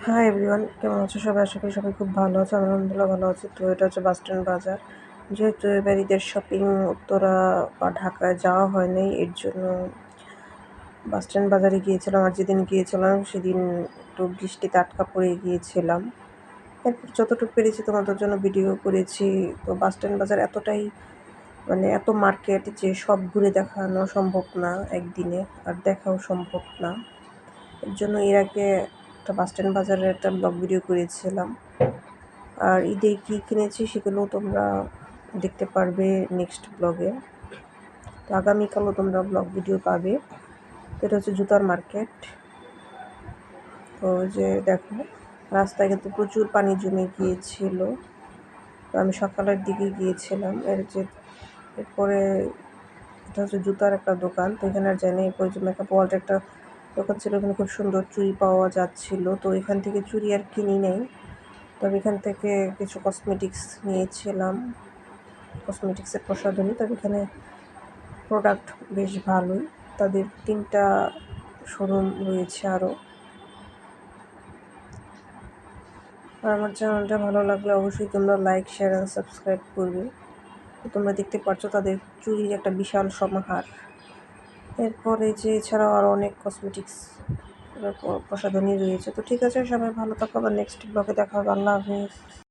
Hi everyone, কেমন আছো সবাই? আশা করি সবাই খুব ভালো আছে। আমি আলহামদুলিল্লাহ ভালো আছি। তো এটা হচ্ছে বাস স্ট্যান্ড বাজার। যেহেতু এবার ঈদের শপিং উত্তরা বা ঢাকায় যাওয়া হয়নি, এর জন্য বাস স্ট্যান্ড বাজারে গিয়েছিলাম। আর যেদিন গিয়েছিলাম সেদিন একটু বৃষ্টিতে আটকা পড়ে গিয়েছিলাম। এরপর যতটুকু পেরেছি তোমাদের জন্য ভিডিও করেছি। তো বাস স্ট্যান্ড বাজার এতটাই এত মার্কেট যে সব ঘুরে দেখানো সম্ভব না একদিনে, আর দেখাও সম্ভব না। এর জন্য এর আগে একটা বাস স্ট্যান্ড বাজারের একটা ব্লগ ভিডিও করেছিলাম। আর ঈদে কী কিনেছি সেগুলোও তোমরা দেখতে পারবে নেক্সট ব্লগে। তো আগামীকালও তোমরা ব্লগ ভিডিও পাবে। তো এটা হচ্ছে জুতার মার্কেট। তো যে দেখো, রাস্তায় কিন্তু প্রচুর পানি জমে গিয়েছিল। তো আমি সকালের দিকে গিয়েছিলাম। এরপরে এটা হচ্ছে জুতার একটা দোকান। তো এখানে আর যাইনি। এরপরে যে মেকআপ ওয়ার্ল্ডের একটা দোকান ছিল, এখানে খুব সুন্দর চুড়ি পাওয়া যাচ্ছিল। তো এখান থেকে চুড়ি আর কিনি নেই, তবে এখান থেকে কিছু কসমেটিক্স নিয়েছিলাম, কসমেটিক্সের প্রসাধনী। তবে এখানে প্রোডাক্ট বেশ ভালোই। তাদের 3টা শোরুম রয়েছে আরও। আর আমার চ্যানেলটা ভালো লাগলে অবশ্যই তোমরা লাইক, শেয়ার অ্যান্ড সাবস্ক্রাইব করবে। তো তোমরা দেখতে পাচ্ছ তাদের চুড়ির একটা বিশাল সমাহার। এরপরে যে এছাড়াও আরও অনেক কসমেটিক্স প্রসাধনী রয়েছে। তো ঠিক আছে, সবাই ভালো থাকো। আবার নেক্সট ব্লগে দেখা হবে। আল্লাহ হাফেজ।